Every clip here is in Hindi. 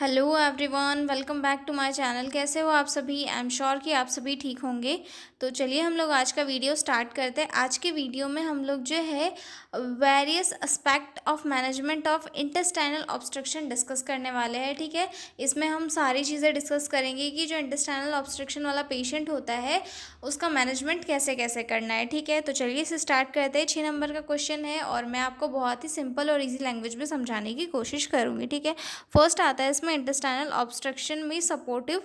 Hello everyone, welcome back to my channel. कैसे हो आप सभी? आई एम श्योर कि आप सभी ठीक होंगे। तो चलिए हम लोग आज का वीडियो स्टार्ट करते हैं। आज के वीडियो में हम लोग जो है various aspect of management of intestinal obstruction discuss करने वाले हैं। ठीक है, इसमें हम सारी चीज़ें डिस्कस करेंगे कि जो इंटेस्टाइनल ऑब्स्ट्रक्शन वाला पेशेंट होता है उसका मैनेजमेंट कैसे कैसे करना है। ठीक है, तो चलिए इसे स्टार्ट करते हैं। 6 नंबर का क्वेश्चन है और मैं आपको बहुत ही सिंपल और ईजी लैंग्वेज में समझाने की कोशिश करूँगी। ठीक है, फर्स्ट आता है इसमें इंटेस्टाइनल ऑब्स्ट्रक्शन में सपोर्टिव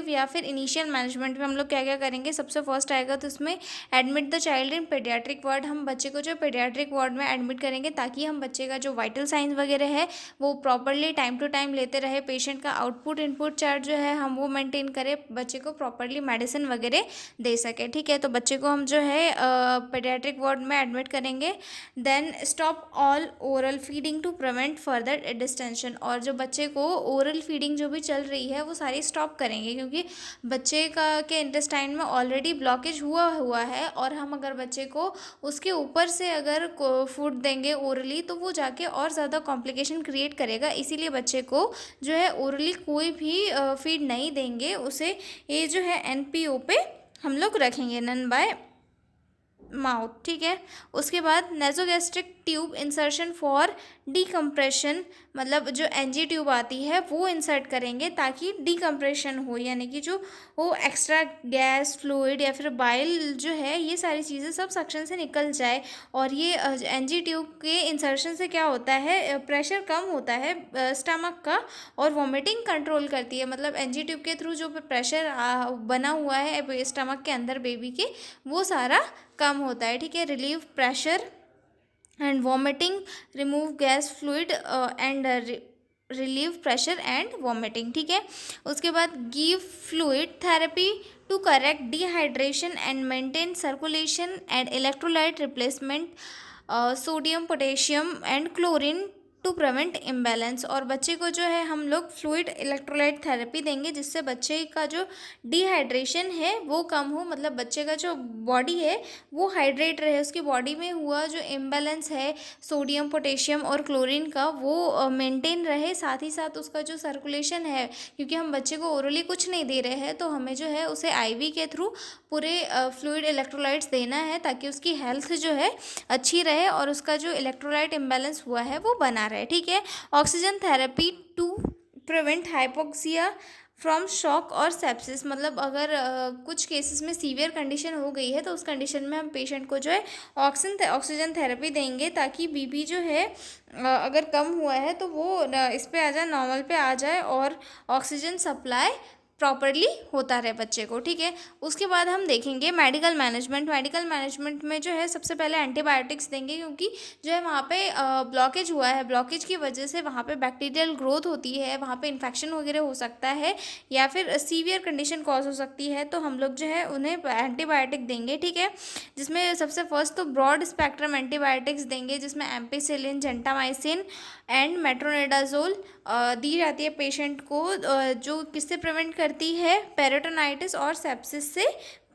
या फिर इनिशियल मैनेजमेंट में हम लोग क्या क्या करेंगे। सबसे फर्स्ट आएगा तो इसमें admit the child in paediatric ward. हम बच्चे को जो पेडियाट्रिक वार्ड में एडमिट करेंगे ताकि हम बच्चे का जो वाइटल साइंस वगैरह है वो प्रॉपरली टाइम टू टाइम लेते रहे। पेशेंट का आउटपुट इनपुट चार्ट जो है हम वो मेंटेन करें, बच्चे को प्रॉपरली मेडिसिन वगैरह दे सके। ठीक है, तो बच्चे को हम जो है पेडियाट्रिक वार्ड में एडमिट करेंगे। Then stop all oral feeding to prevent further distension. और जो बच्चे को ओरल फीडिंग जो भी चल रही है वो सारी स्टॉप करेंगे, क्योंकि बच्चे का के इंटेस्टाइन में ऑलरेडी ब्लॉकेज हुआ है और हम अगर बच्चे को उसके ऊपर से अगर फूड देंगे ओरली तो वो जाके और ज़्यादा कॉम्प्लिकेशन क्रिएट करेगा। इसीलिए बच्चे को जो है ओरली कोई भी फीड नहीं देंगे, उसे ये जो है एनपीओ पे हम लोग रखेंगे, नन बाय माउथ। ठीक है, उसके बाद nasogastric tube insertion for decompression, मतलब जो एनजी ट्यूब आती है वो इंसर्ट करेंगे ताकि डीकम्प्रेशन हो, यानी कि जो वो एक्स्ट्रा गैस फ्लूइड या फिर बाइल जो है ये सारी चीज़ें सब सक्शन से निकल जाए। और ये एनजी ट्यूब के इंसर्शन से क्या होता है, प्रेशर कम होता है स्टमक का और वॉमिटिंग कंट्रोल करती है। मतलब एनजी ट्यूब के थ्रू जो प्रेशर बना हुआ है स्टमक के अंदर बेबी के वो सारा कम होता है। ठीक है, relieve pressure and vomiting, remove gas fluid and relieve pressure and vomiting. ठीक है, उसके बाद give fluid therapy to correct dehydration and maintain circulation and electrolyte replacement, sodium potassium and chlorine to prevent imbalance. और बच्चे को जो है हम लोग फ्लूइड इलेक्ट्रोलाइट थेरेपी देंगे जिससे बच्चे का जो डिहाइड्रेशन है वो कम हो, मतलब बच्चे का जो बॉडी है वो हाइड्रेट रहे, उसकी बॉडी में हुआ जो इम्बैलेंस है सोडियम पोटेशियम और क्लोरीन का वो मेंटेन रहे। साथ ही साथ उसका जो सर्कुलेशन है, क्योंकि हम बच्चे को ओरली कुछ नहीं दे रहे हैं तो हमें जो है उसे आईवी के थ्रू पूरे फ्लूइड इलेक्ट्रोलाइट्स देना है ताकि उसकी हेल्थ जो है अच्छी रहे और उसका जो इलेक्ट्रोलाइट इम्बैलेंस हुआ है वो बना रहे। ठीक है, oxygen therapy to prevent hypoxia from shock और सेप्सिस, मतलब अगर कुछ केसेस में सीवियर कंडीशन हो गई है तो उस कंडीशन में हम पेशेंट को जो है ऑक्सीजन थेरेपी देंगे ताकि बीपी जो है अगर कम हुआ है तो वो इस पे आ जाए, नॉर्मल पे आ जाए और ऑक्सीजन सप्लाई प्रॉपरली होता रहे बच्चे को। ठीक है, उसके बाद हम देखेंगे मेडिकल मैनेजमेंट। मेडिकल मैनेजमेंट में जो है सबसे पहले एंटीबायोटिक्स देंगे, क्योंकि जो है वहाँ पे ब्लॉकेज हुआ है, ब्लॉकेज की वजह से वहाँ पे बैक्टीरियल ग्रोथ होती है, वहाँ पे इन्फेक्शन वगैरह हो सकता है या फिर सीवियर कंडीशन कॉज हो सकती है, तो हम लोग जो है उन्हें एंटीबायोटिक देंगे। ठीक है, जिसमें सबसे फर्स्ट तो ब्रॉड स्पेक्ट्रम एंटीबायोटिक्स देंगे जिसमें एम्पिसिलिन, जेंटामाइसिन एंड मेट्रोनिडाजोल दी जाती है पेशेंट को, जो किससे प्रिवेंट करती है, पेरिटोनाइटिस और सेप्सिस से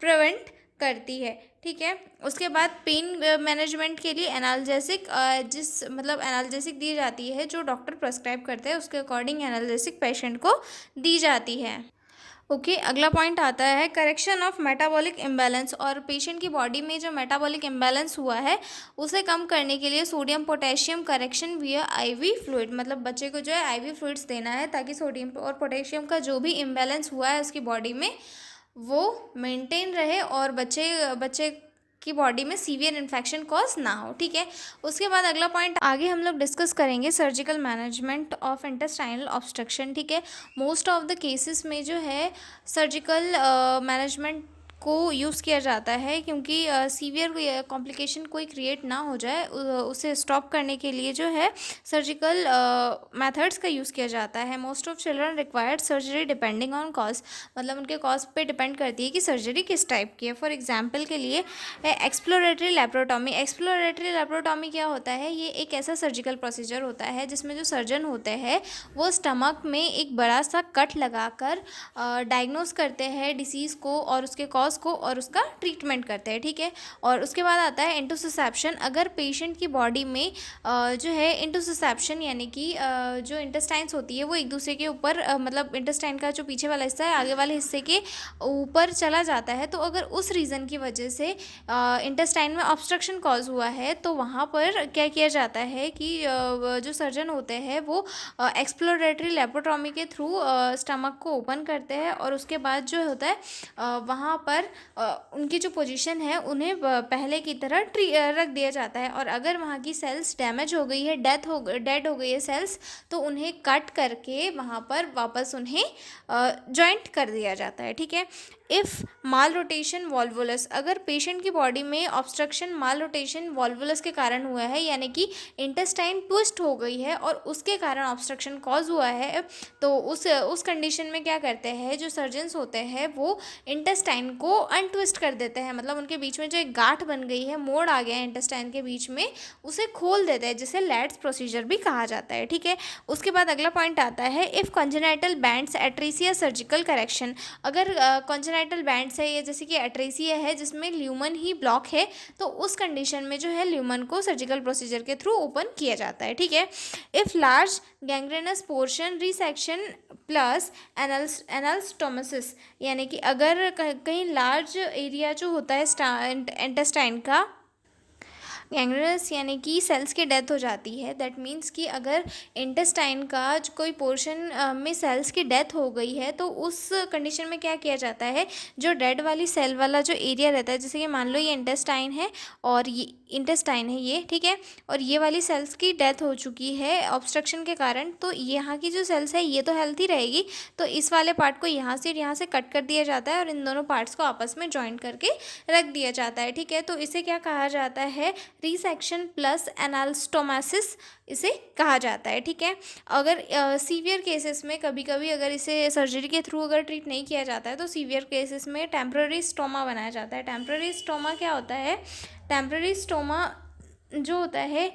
प्रिवेंट करती है। ठीक है, उसके बाद पेन मैनेजमेंट के लिए एनाल्जेसिक एनाल्जेसिक दी जाती है जो डॉक्टर प्रेस्क्राइब करते हैं, उसके अकॉर्डिंग एनाल्जेसिक पेशेंट को दी जाती है। ओके, अगला पॉइंट आता है करेक्शन ऑफ मेटाबॉलिक इम्बैलेंस। और पेशेंट की बॉडी में जो मेटाबॉलिक इम्बैलेंस हुआ है उसे कम करने के लिए सोडियम पोटेशियम करेक्शन विया आईवी फ्लूइड, मतलब बच्चे को जो है आईवी फ्लूइड्स देना है ताकि सोडियम और पोटेशियम का जो भी इम्बैलेंस हुआ है उसकी बॉडी में वो मेंटेन रहे और बच्चे की बॉडी में सीवियर इन्फेक्शन कॉज ना हो। ठीक है, उसके बाद अगला पॉइंट आगे हम लोग डिस्कस करेंगे surgical management of intestinal obstruction. ठीक है, मोस्ट ऑफ द केसेस में जो है सर्जिकल मैनेजमेंट को यूज़ किया जाता है, क्योंकि सीवियर कॉम्प्लिकेशन कोई क्रिएट ना हो जाए उसे स्टॉप करने के लिए जो है सर्जिकल मेथड्स का यूज़ किया जाता है। Most of children required surgery depending on cause, मतलब उनके कॉज पे डिपेंड करती है कि सर्जरी किस टाइप की है। फॉर एग्जांपल के लिए एक्सप्लोरेटरी लेप्रोटॉमी। एक्सप्लोरेटरी लेप्रोटॉमी क्या होता है, ये एक ऐसा सर्जिकल प्रोसीजर होता है जिसमें जो सर्जन होते हैं वो स्टमक में एक बड़ा सा कट लगाकर डायग्नोस करते हैं डिसीज़ को और उसके कॉज कॉज को और उसका ट्रीटमेंट करते हैं, ठीक है। और उसके बाद आता है इंटोसिसेप्शन। अगर पेशेंट की बॉडी में जो है इंटोसिसेप्शन यानी कि जो इंटेस्टाइन्स होती है वो एक दूसरे के ऊपर मतलब इंटेस्टाइन का जो पीछे वाला हिस्सा है आगे वाले हिस्से के ऊपर चला जाता है, तो अगर उस रीज़न की वजह से इंटेस्टाइन में ऑब्स्ट्रक्शन कॉज हुआ है तो वहाँ पर क्या किया जाता है कि जो सर्जन होते हैं वो एक्सप्लोरेटरी लेप्रोटॉमी के थ्रू स्टमक को ओपन करते हैं और उसके बाद जो होता है वहाँ पर उनकी जो पोजीशन है उन्हें पहले की तरह रख दिया जाता है। और अगर वहाँ की सेल्स डैमेज हो गई है, डेड हो गई है सेल्स, तो उन्हें कट करके वहाँ पर वापस उन्हें जॉइंट कर दिया जाता है, ठीक है। इफ़ माल रोटेशन वॉल्वुलस, अगर पेशेंट की बॉडी में ऑब्स्ट्रक्शन माल रोटेशन वॉल्वुलस के कारण हुआ है यानी कि इंटेस्टाइन ट्विस्ट हो गई है और उसके कारण ऑब्स्ट्रक्शन कॉज हुआ है, तो उस कंडीशन में क्या करते हैं जो सर्जन्स होते हैं वो इंटेस्टाइन को अनट्विस्ट कर देते हैं, मतलब उनके बीच में जो एक गांठ बन गई है, मोड़ आ गया है इंटेस्टाइन के बीच में, उसे खोल देते हैं, जिसे लैट्स प्रोसीजर भी कहा जाता है, ठीक है। उसके बाद अगला पॉइंट आता है if congenital bands atresia surgical correction. अगर कॉन्जेनाइटल बैंड्स है ये जैसे कि एट्रीसिया है जिसमें ल्यूमन ही ब्लॉक है, तो उस कंडीशन में जो है ल्यूमन को सर्जिकल प्रोसीजर के थ्रू ओपन किया जाता है, ठीक है। If large gangrenous portion resection plus anastomosis, यानी कि अगर कहीं लार्ज एरिया जो होता है इंटेस्टाइन का गैंग्रेनस यानी कि सेल्स की डेथ हो जाती है, दैट मीन्स कि अगर इंटेस्टाइन का कोई पोर्शन में सेल्स की डेथ हो गई है तो उस कंडीशन में क्या किया जाता है, जो डेड वाली सेल वाला जो एरिया रहता है, जैसे कि मान लो ये इंटेस्टाइन है और ये इंटेस्टाइन है ये, ठीक है, और ये वाली सेल्स की डेथ हो चुकी है ऑब्स्ट्रक्शन के कारण, तो यहाँ की जो सेल्स है ये तो हेल्थी रहेगी, तो इस वाले पार्ट को यहाँ से और यहाँ से कट कर दिया जाता है और इन दोनों पार्ट्स को आपस में जॉइंट करके रख दिया जाता है, ठीक है। तो इसे क्या कहा जाता है, रिसेक्शन प्लस एनाल्स्टोमासिस इसे कहा जाता है, ठीक है। अगर सीवियर केसेस में कभी कभी अगर इसे सर्जरी के थ्रू अगर ट्रीट नहीं किया जाता है तो सीवियर केसेस में टेम्पररी स्टोमा बनाया जाता है। टेम्पररी स्टोमा क्या होता है, टेम्पररी स्टोमा जो होता है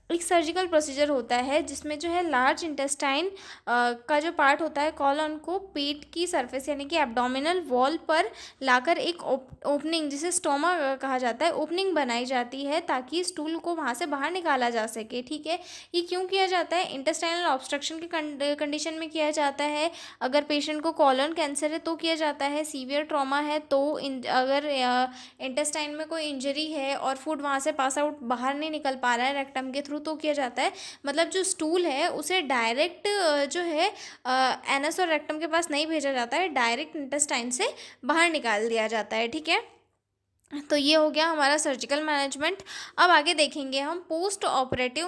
एक सर्जिकल प्रोसीजर होता है जिसमें जो है लार्ज इंटेस्टाइन का जो पार्ट होता है कॉलन को पेट की सरफेस यानी कि एब्डोमिनल वॉल पर लाकर एक ओपनिंग जिसे स्टोमा कहा जाता है ओपनिंग बनाई जाती है ताकि स्टूल को वहाँ से बाहर निकाला जा सके, ठीक है। ये क्यों किया जाता है, इंटेस्टाइनल ऑब्स्ट्रक्शन के कंडीशन में किया जाता है, अगर पेशेंट को कॉलन कैंसर है तो किया जाता है, सीवियर ट्रॉमा है तो अगर इंटेस्टाइन में कोई इंजरी है और फूड वहाँ से पास आउट बाहर नहीं निकल पा रहा है रेक्टम के थ्रू तो किया जाता है, मतलब जो स्टूल है उसे डायरेक्ट जो है एनस और रेक्टम के पास नहीं भेजा जाता है, डायरेक्ट इंटेस्टाइन से बाहर निकाल दिया जाता है, ठीक है। तो ये हो गया हमारा सर्जिकल मैनेजमेंट। अब आगे देखेंगे हम post operative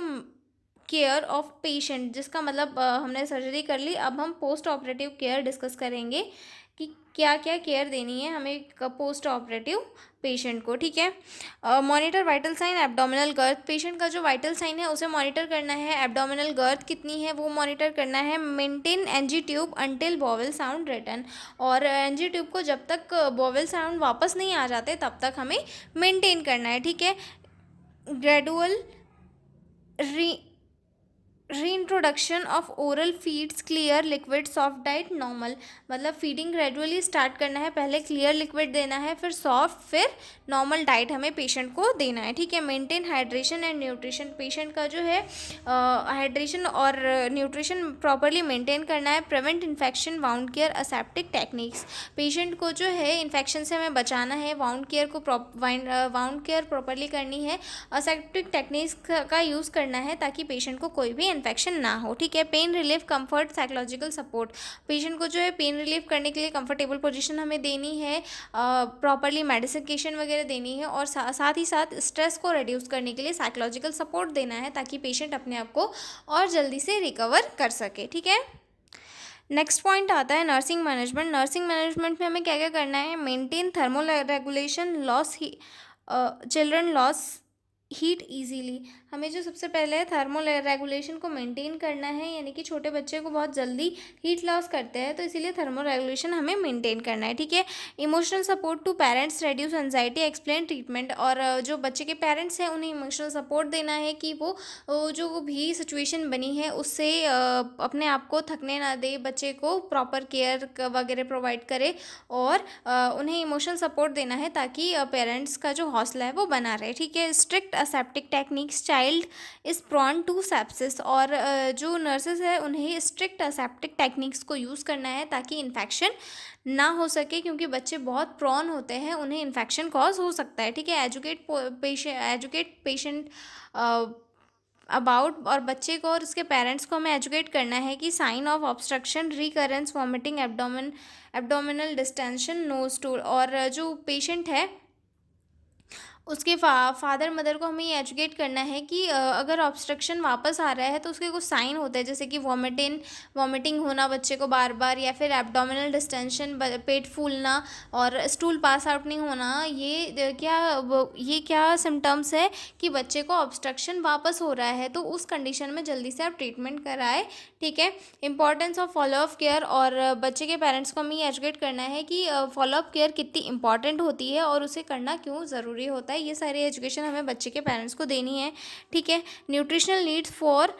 care of patient, जिसका मतलब हमने सर्जरी कर ली, अब हम पोस्ट ऑपरेटिव केयर डिस्कस करेंगे कि क्या क्या केयर देनी है हमें पोस्ट ऑपरेटिव पेशेंट को, ठीक है। Monitor vital sign abdominal girth, patient का जो वाइटल साइन है उसे मॉनिटर करना है, एब्डोमिनल गर्थ कितनी है वो मॉनिटर करना है, maintain NG tube until bowel sound return, और एनजी ट्यूब को जब तक बॉवेल साउंड वापस नहीं आ जाते तब तक हमें मेंटेन करना है, ठीक है। Gradual reintroduction of oral feeds clear liquid soft diet normal, मतलब फीडिंग ग्रेजुअली स्टार्ट करना है, पहले क्लियर लिक्विड देना है फिर सॉफ्ट फिर नॉर्मल डाइट हमें पेशेंट को देना है, ठीक है। Maintain hydration and nutrition, patient का जो है हाइड्रेशन और न्यूट्रिशन प्रॉपरली मेंटेन करना है। Prevent infection wound care aseptic techniques, patient को जो है इन्फेक्शन से हमें बचाना है, वाउंड वाउंड केयर प्रॉपरली करनी है, असेप्टिक टेक्निक्स का यूज़ करना है ताकि पेशेंट को कोई भी इन्फेक्शन ना हो, ठीक है। Pain relief comfort psychological support, patient को जो है पेन रिलीफ करने के लिए कंफर्टेबल पोजीशन हमें देनी है, प्रॉपरली मेडिसिकेशन वगैरह देनी है और साथ ही साथ स्ट्रेस को रिड्यूस करने के लिए साइकोलॉजिकल सपोर्ट देना है ताकि पेशेंट अपने आप को और जल्दी से रिकवर कर सके, ठीक है। नेक्स्ट पॉइंट आता है नर्सिंग मैनेजमेंट। नर्सिंग मैनेजमेंट में हमें क्या क्या करना है, maintain thermo regulation, loss children loss heat easily, हमें जो सबसे पहले है थर्मो रेगुलेशन को मेंटेन करना है, यानी कि छोटे बच्चे को बहुत जल्दी हीट लॉस करते हैं, तो इसीलिए थर्मो रेगुलेशन हमें मेंटेन करना है, ठीक है। Emotional support to parents reduce anxiety explain treatment, और जो बच्चे के पेरेंट्स हैं उन्हें इमोशनल सपोर्ट देना है कि वो जो भी सिचुएशन बनी है उससे अपने आप को थकने ना दे, बच्चे को प्रॉपर केयर वगैरह प्रोवाइड करे, और उन्हें इमोशनल सपोर्ट देना है ताकि पेरेंट्स का जो हौसला है वो बना रहे, ठीक है। Strict aseptic techniques child is prone to sepsis, और जो नर्सेज है उन्हें स्ट्रिक्ट असेप्टिक टेक्निक्स को यूज़ करना है ताकि इन्फेक्शन ना हो सके, क्योंकि बच्चे बहुत प्रॉन होते हैं, उन्हें इन्फेक्शन कॉज हो सकता है, ठीक है। एजुकेट पेशेंट अबाउट, और बच्चे को और उसके पेरेंट्स को हमें एजुकेट करना है कि sign of obstruction, recurrence, vomiting, abdominal distension, no stool, और जो पेशेंट है उसके फादर मदर को हमें ये एजुकेट करना है कि अगर ऑब्स्ट्रक्शन वापस आ रहा है तो उसके कुछ साइन होते हैं, जैसे कि वॉमिटिंग होना बच्चे को बार बार, या फिर एब्डोमिनल डिस्टेंशन, पेट फूलना, और स्टूल पास आउट नहीं होना। ये क्या सिम्टम्स है कि बच्चे को ऑब्स्ट्रक्शन वापस हो रहा है, तो उस कंडीशन में जल्दी से आप ट्रीटमेंट कराएं, ठीक है। इंपॉर्टेंस ऑफ फॉलोअप केयर, और बच्चे के पेरेंट्स को हमें ये एजुकेट करना है कि फॉलोअप केयर कितनी इंपॉर्टेंट होती है और उसे करना क्यों ज़रूरी होता है। ये सारी एजुकेशन हमें बच्चे के पेरेंट्स को देनी है, ठीक है। Nutritional needs for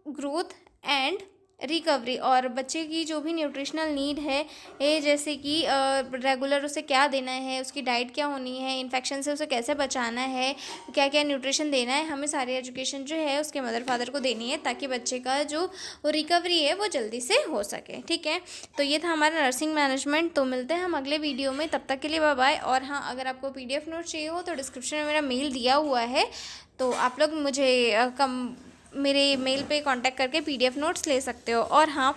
growth and recovery, और बच्चे की जो भी न्यूट्रिशनल नीड है, ये जैसे कि रेगुलर उसे क्या देना है, उसकी डाइट क्या होनी है, इन्फेक्शन से उसे कैसे बचाना है, क्या क्या न्यूट्रिशन देना है, हमें सारी एजुकेशन जो है उसके मदर फादर को देनी है ताकि बच्चे का जो रिकवरी है वो जल्दी से हो सके, ठीक है। तो ये था हमारा नर्सिंग मैनेजमेंट। तो मिलते हैं हम अगले वीडियो में, तब तक के लिए बाय बाय। और हाँ, अगर आपको PDF नोट चाहिए हो तो डिस्क्रिप्शन में मेरा मेल दिया हुआ है, तो आप लोग मुझे मेरे मेल पे कांटेक्ट करके PDF नोट्स ले सकते हो। और हाँ,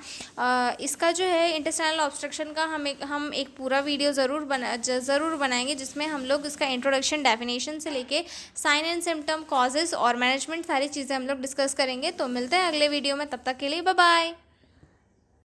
इसका जो है इंटेस्टाइनल ऑब्स्ट्रक्शन का हम एक पूरा वीडियो ज़रूर बनाएंगे, जिसमें हम लोग इसका इंट्रोडक्शन, डेफिनेशन से लेके साइन एंड सिम्टम, कॉजेज़ और मैनेजमेंट, सारी चीज़ें हम लोग डिस्कस करेंगे। तो मिलते हैं अगले वीडियो में, तब तक के लिए बाय बाय।